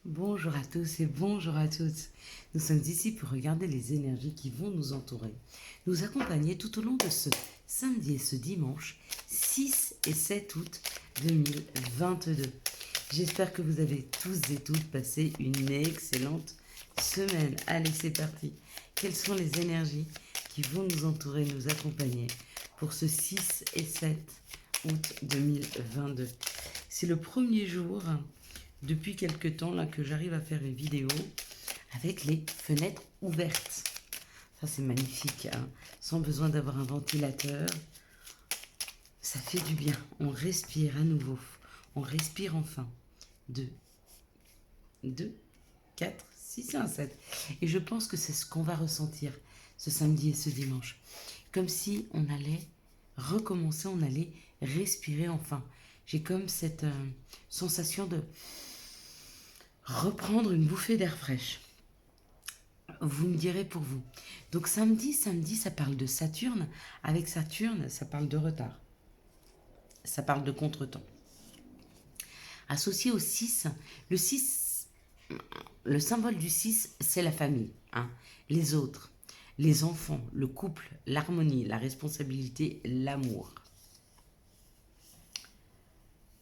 Bonjour à tous et bonjour à toutes. Nous sommes ici pour regarder les énergies qui vont nous entourer, nous accompagner tout au long de ce samedi et ce dimanche 6 et 7 août 2022. J'espère que vous avez tous et toutes passé une excellente semaine. Allez, c'est parti. Quelles sont les énergies qui vont nous entourer, nous accompagner pour ce 6 et 7 août 2022? C'est le premier jour depuis quelque temps là que j'arrive à faire une vidéo avec les fenêtres ouvertes. Ça c'est magnifique, hein, sans besoin d'avoir un ventilateur. Ça fait du bien. On respire à nouveau. On respire enfin. 2, 4, 6 et un 7. Et je pense que c'est ce qu'on va ressentir ce samedi et ce dimanche. Comme si on allait recommencer, on allait respirer enfin. J'ai comme cette sensation de reprendre une bouffée d'air fraîche. Vous me direz pour vous. Donc samedi, ça parle de Saturne. Avec Saturne, ça parle de retard. Ça parle de contretemps. Associé au 6, le 6, le symbole du 6, c'est la famille, hein, les autres, les enfants, le couple, l'harmonie, la responsabilité, l'amour.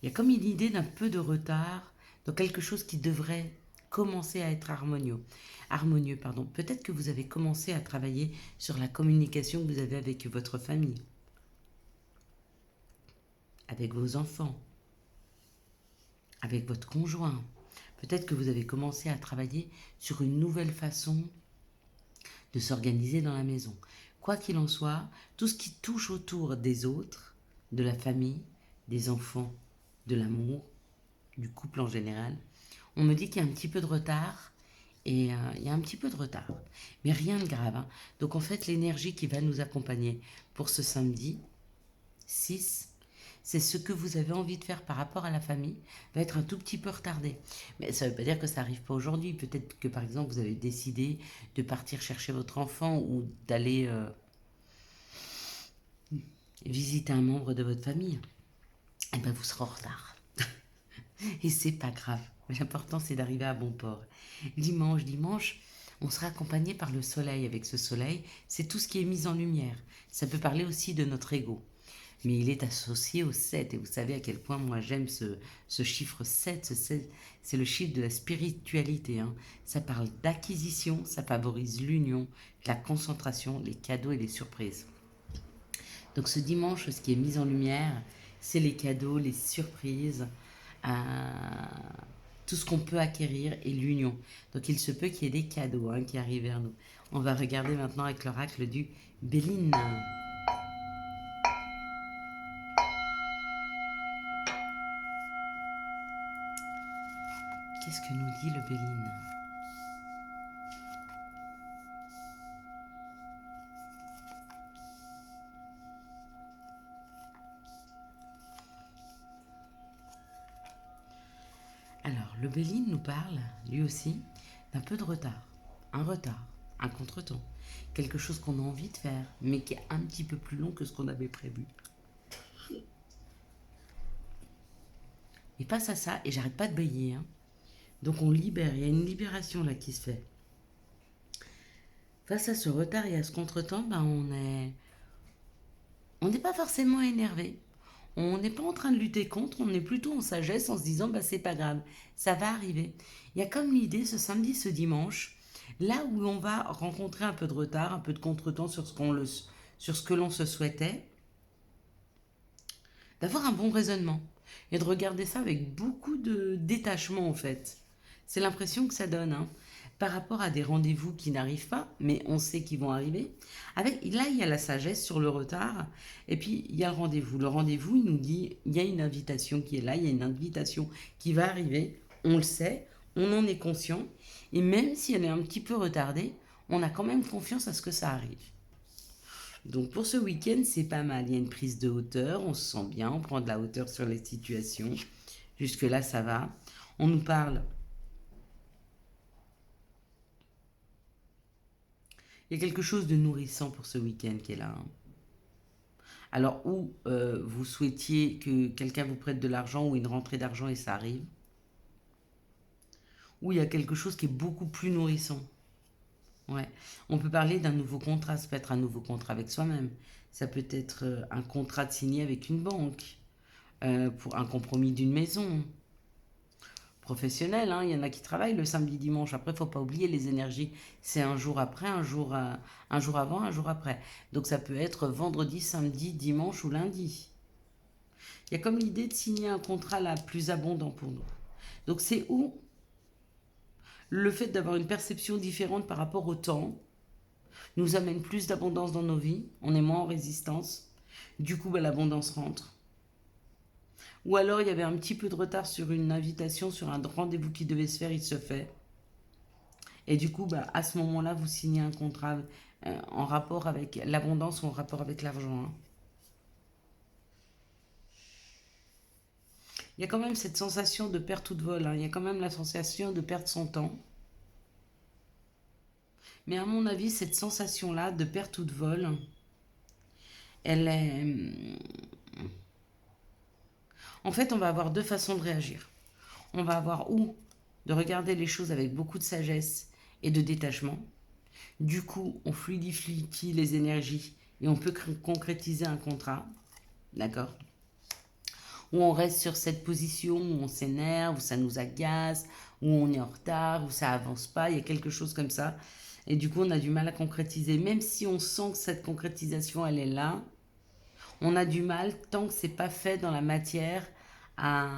Il y a comme une idée d'un peu de retard dans quelque chose qui devrait commencer à être harmonieux. Peut-être que vous avez commencé à travailler sur la communication que vous avez avec votre famille, avec vos enfants, avec votre conjoint. Peut-être que vous avez commencé à travailler sur une nouvelle façon de s'organiser dans la maison. Quoi qu'il en soit, tout ce qui touche autour des autres, de la famille, des enfants, de l'amour, du couple en général, on me dit qu'il y a un petit peu de retard. Et il y a un petit peu de retard, mais rien de grave, hein. Donc en fait, l'énergie qui va nous accompagner pour ce samedi 6, c'est ce que vous avez envie de faire par rapport à la famille, va être un tout petit peu retardé. Mais ça ne veut pas dire que ça n'arrive pas aujourd'hui. Peut-être que par exemple, vous avez décidé de partir chercher votre enfant ou d'aller visiter un membre de votre famille. Et bien vous serez en retard. Et c'est pas grave. L'important, c'est d'arriver à bon port. Dimanche, on sera accompagné par le soleil. Avec ce soleil, c'est tout ce qui est mis en lumière. Ça peut parler aussi de notre ego. Mais il est associé au 7. Et vous savez à quel point moi j'aime ce chiffre 7. C'est le chiffre de la spiritualité, hein. Ça parle d'acquisition, ça favorise l'union, la concentration, les cadeaux et les surprises. Donc ce dimanche, ce qui est mis en lumière, c'est les cadeaux, les surprises, euh, tout ce qu'on peut acquérir et l'union. Donc il se peut qu'il y ait des cadeaux, hein, qui arrivent vers nous. On va regarder maintenant avec l'oracle du Béline. Qu'est-ce que nous dit le Béline? Alors, le Béline nous parle, lui aussi, d'un peu de retard. Un contretemps. Quelque chose qu'on a envie de faire, mais qui est un petit peu plus long que ce qu'on avait prévu. Et face à ça, et j'arrête pas de bailler, hein, donc on libère, il y a une libération là qui se fait. Face à ce retard et à ce contretemps, ben on n'est pas forcément énervé. On n'est pas en train de lutter contre, on est plutôt en sagesse en se disant bah c'est pas grave, ça va arriver. Il y a comme l'idée ce samedi, ce dimanche, là où on va rencontrer un peu de retard, un peu de contretemps sur ce que l'on se souhaitait, d'avoir un bon raisonnement et de regarder ça avec beaucoup de détachement en fait. C'est l'impression que ça donne, hein, par rapport à des rendez-vous qui n'arrivent pas, mais on sait qu'ils vont arriver. Là, il y a la sagesse sur le retard, et puis il y a le rendez-vous. Le rendez-vous, il nous dit, il y a une invitation qui est là, il y a une invitation qui va arriver, on le sait, on en est conscient, et même si elle est un petit peu retardée, on a quand même confiance à ce que ça arrive. Donc pour ce week-end, c'est pas mal. Il y a une prise de hauteur, on se sent bien, on prend de la hauteur sur les situations. Jusque-là, ça va. On nous parle. Il y a quelque chose de nourrissant pour ce week-end qui est là, hein. Alors, où vous souhaitiez que quelqu'un vous prête de l'argent ou une rentrée d'argent et ça arrive. où il y a quelque chose qui est beaucoup plus nourrissant. Ouais. On peut parler d'un nouveau contrat, ça peut être un nouveau contrat avec soi-même, ça peut être un contrat de signé avec une banque, pour un compromis d'une maison, professionnel, hein. Il y en a qui travaillent le samedi, dimanche. Après, il ne faut pas oublier les énergies. C'est un jour après, un jour avant, un jour après. Donc ça peut être vendredi, samedi, dimanche ou lundi. Il y a comme l'idée de signer un contrat là plus abondant pour nous. Donc c'est où le fait d'avoir une perception différente par rapport au temps nous amène plus d'abondance dans nos vies. On est moins en résistance. Du coup, l'abondance rentre. Ou alors il y avait un petit peu de retard sur une invitation, sur un rendez-vous qui devait se faire, il se fait. Et du coup, à ce moment-là, vous signez un contrat en rapport avec l'abondance ou en rapport avec l'argent, hein. Il y a quand même cette sensation de perte ou de vol, hein. Il y a quand même la sensation de perdre son temps. Mais à mon avis, cette sensation-là de perte ou de vol, elle est... En fait, on va avoir deux façons de réagir. On va avoir ou de regarder les choses avec beaucoup de sagesse et de détachement. Du coup, on fluidifie les énergies et on peut concrétiser un contrat. D'accord? Ou on reste sur cette position où on s'énerve, où ça nous agace, où on est en retard, où ça avance pas. Il y a quelque chose comme ça. Et du coup, on a du mal à concrétiser. Même si on sent que cette concrétisation, elle est là, on a du mal, tant que c'est pas fait dans la matière, à,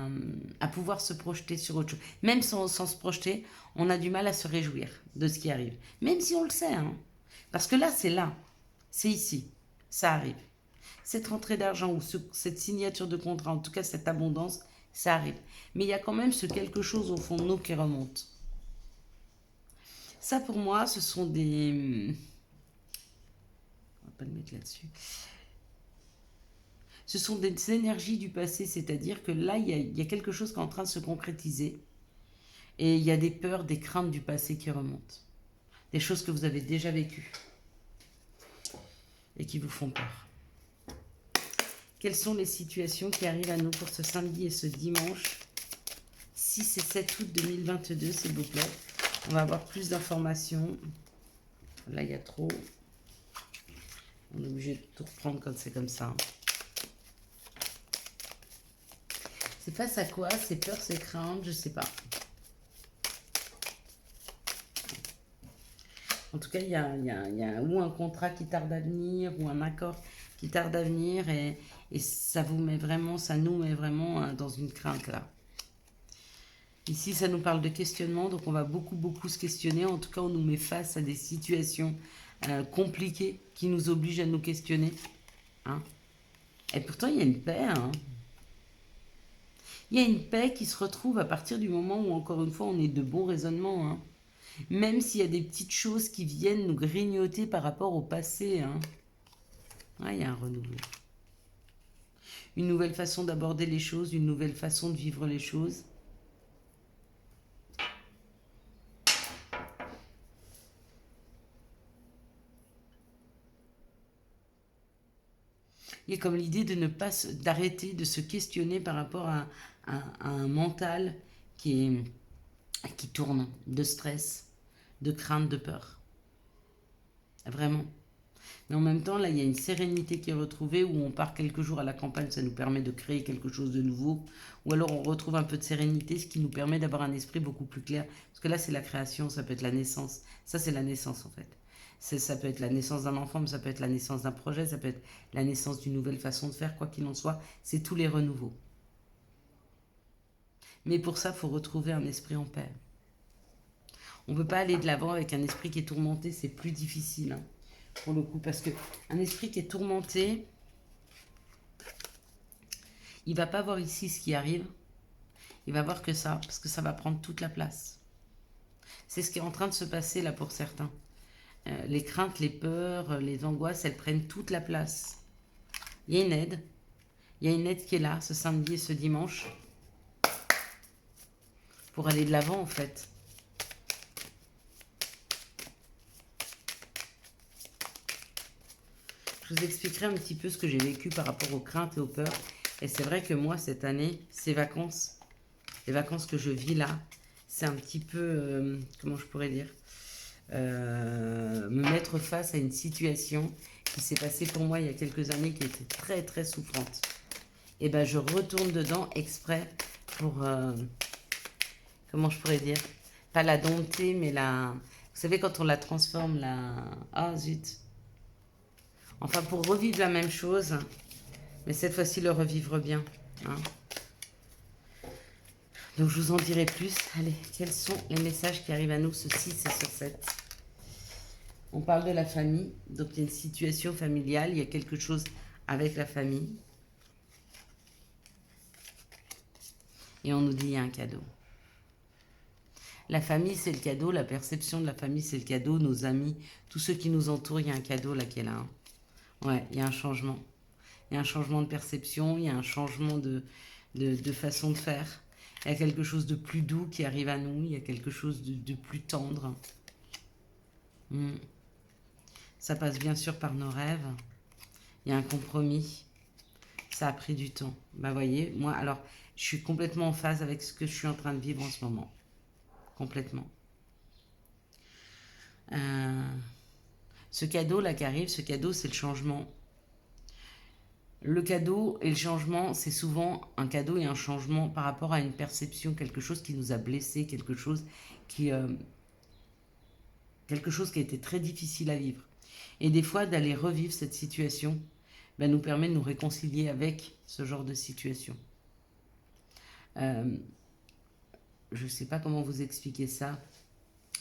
à pouvoir se projeter sur autre chose. Même sans se projeter, on a du mal à se réjouir de ce qui arrive. Même si on le sait, hein. Parce que là, c'est ici, ça arrive. Cette rentrée d'argent ou cette signature de contrat, en tout cas cette abondance, ça arrive. Mais il y a quand même ce quelque chose au fond de nous qui remonte. Ça, pour moi, ce sont des... On va pas le mettre là-dessus. Ce sont des énergies du passé, c'est-à-dire que là, il y a quelque chose qui est en train de se concrétiser. Et il y a des peurs, des craintes du passé qui remontent. Des choses que vous avez déjà vécues et qui vous font peur. Quelles sont les situations qui arrivent à nous pour ce samedi et ce dimanche 6 et 7 août 2022, s'il vous plaît. On va avoir plus d'informations. Là, il y a trop. On est obligé de tout reprendre quand c'est comme ça. C'est face à quoi? C'est peur, c'est crainte, je sais pas. En tout cas, il y a ou un contrat qui tarde à venir, ou un accord qui tarde à venir, et ça vous met vraiment, ça nous met vraiment dans une crainte là. Ici, ça nous parle de questionnement, donc on va beaucoup se questionner. En tout cas, on nous met face à des situations compliquées qui nous obligent à nous questionner, hein. Et pourtant, il y a une paix, hein. Il y a une paix qui se retrouve à partir du moment où, encore une fois, on est de bons raisonnements, hein. Même s'il y a des petites choses qui viennent nous grignoter par rapport au passé, hein. Ouais, il y a un renouveau. Une nouvelle façon d'aborder les choses, une nouvelle façon de vivre les choses. Il y a comme l'idée de ne pas d'arrêter de se questionner par rapport à un mental qui tourne de stress, de crainte, de peur. Vraiment. Mais en même temps, là, il y a une sérénité qui est retrouvée où on part quelques jours à la campagne, ça nous permet de créer quelque chose de nouveau. Ou alors on retrouve un peu de sérénité, ce qui nous permet d'avoir un esprit beaucoup plus clair. Parce que là, c'est la création, ça peut être la naissance. Ça, c'est la naissance en fait. Ça peut être la naissance d'un enfant, mais ça peut être la naissance d'un projet, ça peut être la naissance d'une nouvelle façon de faire, quoi qu'il en soit. C'est tous les renouveaux. Mais pour ça, il faut retrouver un esprit en paix. On ne peut pas aller de l'avant avec un esprit qui est tourmenté, c'est plus difficile, hein, pour le coup. Parce qu'un esprit qui est tourmenté, il ne va pas voir ici ce qui arrive, il va voir que ça, parce que ça va prendre toute la place. C'est ce qui est en train de se passer là pour certains. Les craintes, les peurs, les angoisses, elles prennent toute la place. Il y a une aide. Il y a une aide qui est là, ce samedi et ce dimanche, pour aller de l'avant, en fait. Je vous expliquerai un petit peu ce que j'ai vécu par rapport aux craintes et aux peurs. Et c'est vrai que moi, cette année, ces vacances, les vacances que je vis là, c'est un petit peu, comment je pourrais dire, me mettre face à une situation qui s'est passée pour moi il y a quelques années qui était très très souffrante. Et ben je retourne dedans exprès pour, comment je pourrais dire, pas la dompter, mais la... Vous savez, quand on la transforme, la... Ah zut. Enfin, pour revivre la même chose, mais cette fois-ci le revivre bien. Hein. Donc je vous en dirai plus. Allez, quels sont les messages qui arrivent à nous ce 6 et ce 7? On parle de la famille, donc il y a une situation familiale, il y a quelque chose avec la famille. Et on nous dit il y a un cadeau. La famille, c'est le cadeau, la perception de la famille, c'est le cadeau, nos amis, tous ceux qui nous entourent, il y a un cadeau là qui est là. Hein. Ouais, il y a un changement. Il y a un changement de perception, il y a un changement de façon de faire. Il y a quelque chose de plus doux qui arrive à nous, il y a quelque chose de plus tendre. Ça passe bien sûr par nos rêves. Il y a un compromis. Ça a pris du temps. Bah voyez, moi, alors, je suis complètement en phase avec ce que je suis en train de vivre en ce moment. Complètement. Ce cadeau là qui arrive, ce cadeau, c'est le changement. Le cadeau et le changement, c'est souvent un cadeau et un changement par rapport à une perception, quelque chose qui nous a blessés, quelque chose qui a été très difficile à vivre. Et des fois, d'aller revivre cette situation nous permet de nous réconcilier avec ce genre de situation. Je ne sais pas comment vous expliquer ça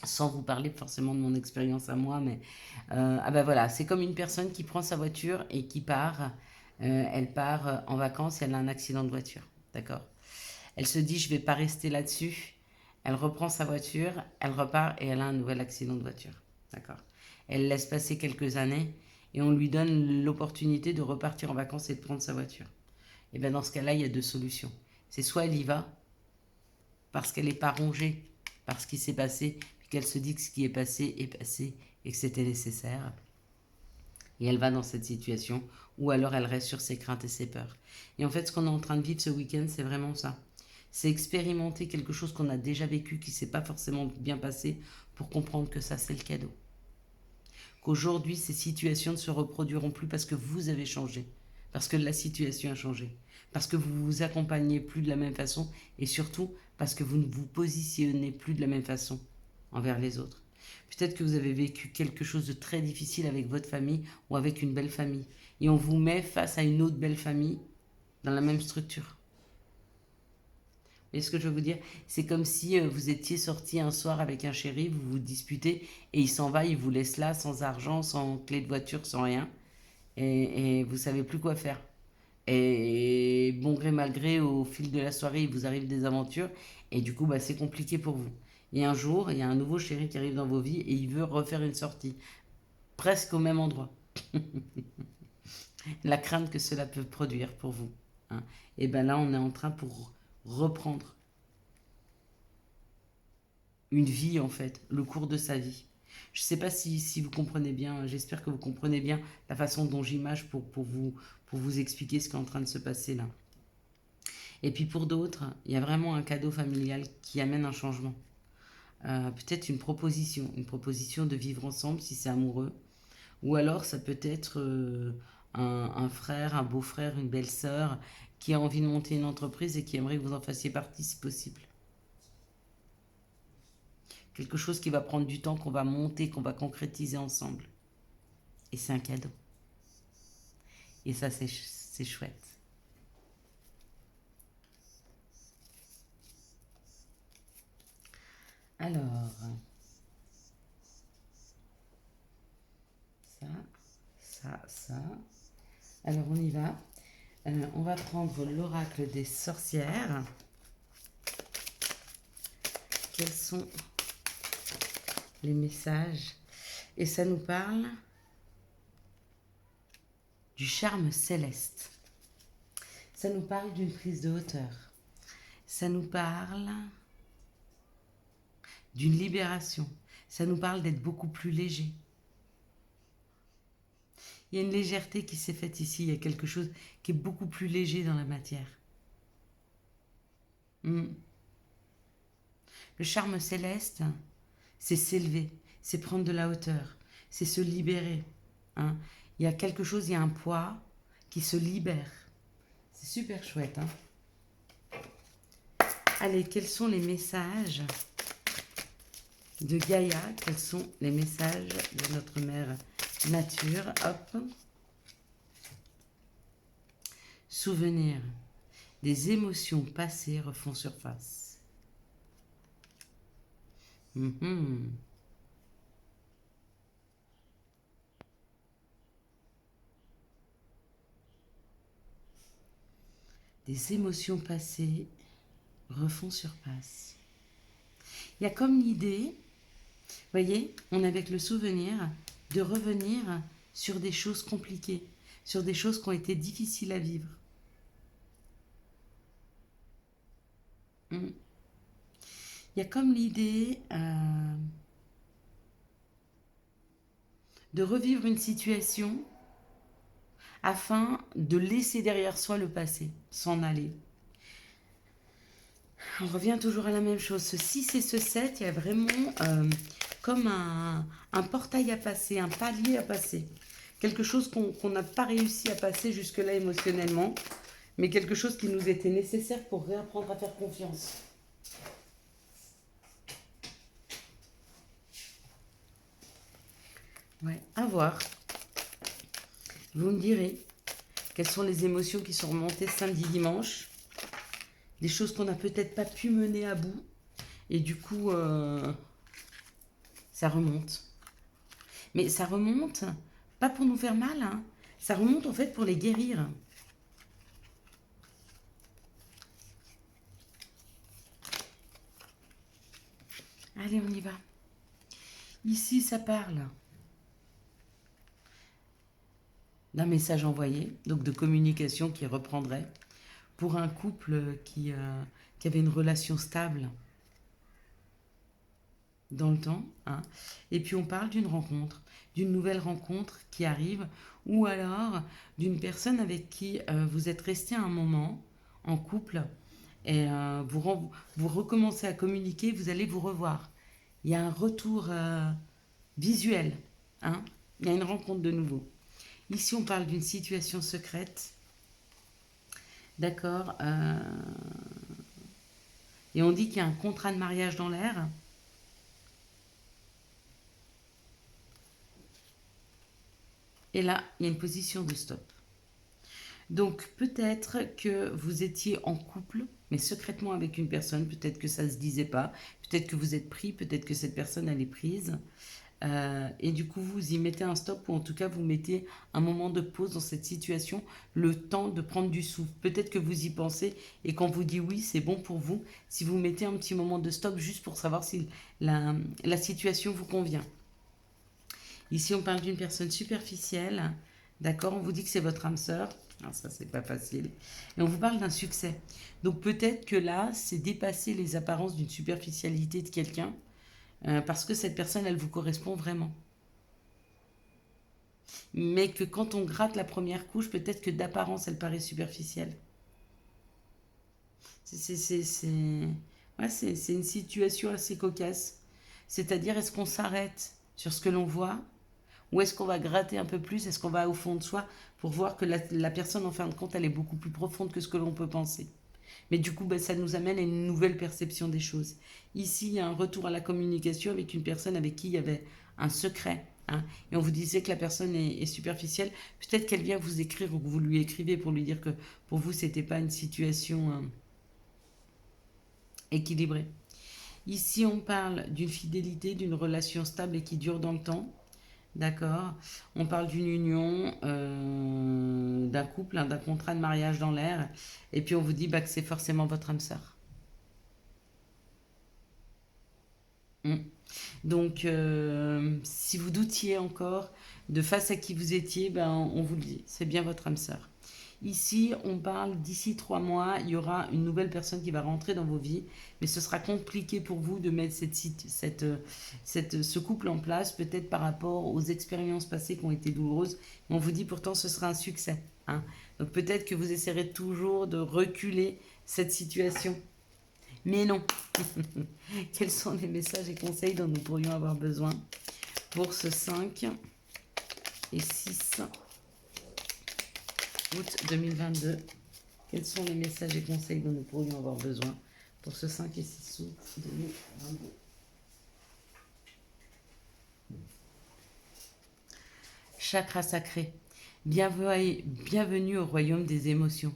sans vous parler forcément de mon expérience à moi, mais voilà, c'est comme une personne qui prend sa voiture et qui part. Elle part en vacances et elle a un accident de voiture, d'accord. Elle se dit, je ne vais pas rester là-dessus. Elle reprend sa voiture, elle repart et elle a un nouvel accident de voiture, d'accord. Elle laisse passer quelques années et on lui donne l'opportunité de repartir en vacances et de prendre sa voiture. Et bien dans ce cas-là, il y a deux solutions. C'est soit elle y va, parce qu'elle n'est pas rongée par ce qui s'est passé, puis qu'elle se dit que ce qui est passé et que c'était nécessaire. Et elle va dans cette situation, ou alors elle reste sur ses craintes et ses peurs. Et en fait, ce qu'on est en train de vivre ce week-end, c'est vraiment ça. C'est expérimenter quelque chose qu'on a déjà vécu, qui ne s'est pas forcément bien passé, pour comprendre que ça, c'est le cadeau. Qu'aujourd'hui, ces situations ne se reproduiront plus parce que vous avez changé, parce que la situation a changé, parce que vous ne vous accompagnez plus de la même façon, et surtout parce que vous ne vous positionnez plus de la même façon envers les autres. Peut-être que vous avez vécu quelque chose de très difficile avec votre famille ou avec une belle famille, et on vous met face à une autre belle famille dans la même structure. Vous voyez ce que je veux vous dire? C'est comme si vous étiez sorti un soir avec un chéri, vous vous disputez, et il s'en va, il vous laisse là, sans argent, sans clé de voiture, sans rien, et vous savez plus quoi faire. Et bon gré mal gré, au fil de la soirée, il vous arrive des aventures, et du coup, c'est compliqué pour vous. Et un jour, il y a un nouveau chéri qui arrive dans vos vies, et il veut refaire une sortie, presque au même endroit. La crainte que cela peut produire pour vous. Hein. Et bien là, on est en train pour reprendre une vie en fait, le cours de sa vie. Je ne sais pas si vous comprenez bien, j'espère que vous comprenez bien la façon dont j'image pour vous expliquer ce qui est en train de se passer là. Et puis pour d'autres, il y a vraiment un cadeau familial qui amène un changement. Peut-être une proposition de vivre ensemble si c'est amoureux. Ou alors ça peut être un frère, un beau-frère, une belle-sœur qui a envie de monter une entreprise et qui aimerait que vous en fassiez partie si possible. Quelque chose qui va prendre du temps, qu'on va monter, qu'on va concrétiser ensemble. Et c'est un cadeau. Et ça, c'est chouette. Alors, ça. Alors, on y va. On va prendre l'oracle des sorcières. Quels sont les messages? Et ça nous parle du charme céleste. Ça nous parle d'une prise de hauteur. Ça nous parle d'une libération. Ça nous parle d'être beaucoup plus léger. Il y a une légèreté qui s'est faite ici. Il y a quelque chose qui est beaucoup plus léger dans la matière. Le charme céleste, c'est s'élever, c'est prendre de la hauteur, c'est se libérer. Hein. Il y a quelque chose, il y a un poids qui se libère. C'est super chouette. Hein. Allez, quels sont les messages de Gaïa? Quels sont les messages de notre mère nature? Hop. Souvenirs. Des émotions passées refont surface. Des émotions passées refont surface. Il y a comme l'idée, vous voyez, on est avec le souvenir de revenir sur des choses compliquées, sur des choses qui ont été difficiles à vivre. Il y a comme l'idée de revivre une situation afin de laisser derrière soi le passé, s'en aller. On revient toujours à la même chose. Ce 6 et ce 7, il y a vraiment comme un portail à passer, un palier à passer. Quelque chose qu'on n'a pas réussi à passer jusque-là émotionnellement, mais quelque chose qui nous était nécessaire pour réapprendre à faire confiance. Ouais, à voir. Vous me direz quelles sont les émotions qui sont remontées samedi, dimanche. Des choses qu'on n'a peut-être pas pu mener à bout. Et du coup, ça remonte. Mais ça remonte, pas pour nous faire mal, hein. Ça remonte en fait pour les guérir. Allez, on y va. Ici, ça parle d'un message envoyé, donc de communication qui reprendrait pour un couple qui avait une relation stable dans le temps. Hein. Et puis on parle d'une rencontre, d'une nouvelle rencontre qui arrive, ou alors d'une personne avec qui vous êtes resté un moment en couple et vous recommencez à communiquer, vous allez vous revoir. Il y a un retour visuel. Hein. Il y a une rencontre de nouveau. Ici, on parle d'une situation secrète. D'accord. Et on dit qu'il y a un contrat de mariage dans l'air. Et là, il y a une position de stop. Donc, peut-être que vous étiez en couple, mais secrètement avec une personne. Peut-être que ça ne se disait pas. Peut-être que vous êtes pris. Peut-être que cette personne, elle est prise. Et du coup, vous y mettez un stop ou en tout cas, vous mettez un moment de pause dans cette situation, le temps de prendre du souffle. Peut-être que vous y pensez et quand vous dit oui, c'est bon pour vous. Si vous mettez un petit moment de stop juste pour savoir si la situation vous convient. Ici, on parle d'une personne superficielle. D'accord, on vous dit que c'est votre âme sœur. Alors ça, c'est pas facile. Et on vous parle d'un succès. Donc peut-être que là, c'est dépasser les apparences d'une superficialité de quelqu'un. Parce que cette personne, elle vous correspond vraiment. Mais que quand on gratte la première couche, peut-être que d'apparence, elle paraît superficielle. Ouais, c'est une situation assez cocasse. C'est-à-dire, est-ce qu'on s'arrête sur ce que l'on voit ou est-ce qu'on va gratter un peu plus? Est-ce qu'on va au fond de soi pour voir que la personne, en fin de compte, elle est beaucoup plus profonde que ce que l'on peut penser? Mais du coup, ben, ça nous amène à une nouvelle perception des choses. Ici, il y a un retour à la communication avec une personne avec qui il y avait un secret. Hein, et on vous disait que la personne est superficielle. Peut-être qu'elle vient vous écrire ou que vous lui écrivez pour lui dire que pour vous, c'était pas une situation équilibrée. Ici, on parle d'une fidélité, d'une relation stable et qui dure dans le temps. D'accord. On parle d'une union, d'un couple, hein, d'un contrat de mariage dans l'air. Et puis on vous dit bah, que c'est forcément votre âme sœur. Mm. Donc, si vous doutiez encore de face à qui vous étiez, ben, on vous le dit, c'est bien votre âme sœur. Ici, on parle d'ici 3 mois, il y aura une nouvelle personne qui va rentrer dans vos vies, mais ce sera compliqué pour vous de mettre ce couple en place, peut-être par rapport aux expériences passées qui ont été douloureuses. On vous dit pourtant ce sera un succès. Hein. Donc peut-être que vous essaierez toujours de reculer cette situation. Mais non. Quels sont les messages et conseils dont nous pourrions avoir besoin pour ce 5 et 6 août 2022? Quels sont les messages et conseils dont nous pourrions avoir besoin pour ce 5 et 6 août 2022? Chakra sacré. Bienvenue au royaume des émotions.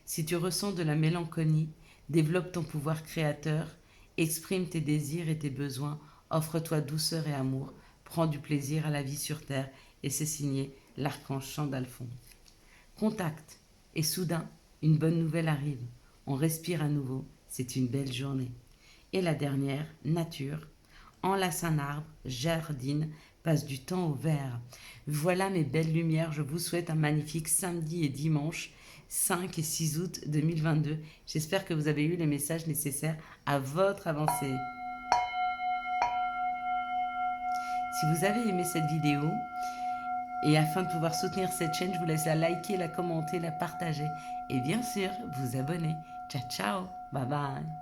Si tu ressens de la mélancolie, développe ton pouvoir créateur, exprime tes désirs et tes besoins, offre-toi douceur et amour, prends du plaisir à la vie sur terre, et c'est signé l'archange Chandalphon. Contact. Et soudain, une bonne nouvelle arrive. On respire à nouveau, c'est une belle journée. Et la dernière, nature. Enlace un arbre, jardine, passe du temps au vert. Voilà mes belles lumières, je vous souhaite un magnifique samedi et dimanche 5 et 6 août 2022. J'espère que vous avez eu les messages nécessaires à votre avancée. Si vous avez aimé cette vidéo, et afin de pouvoir soutenir cette chaîne, je vous laisse la liker, la commenter, la partager et bien sûr vous abonner. Ciao ciao, bye bye.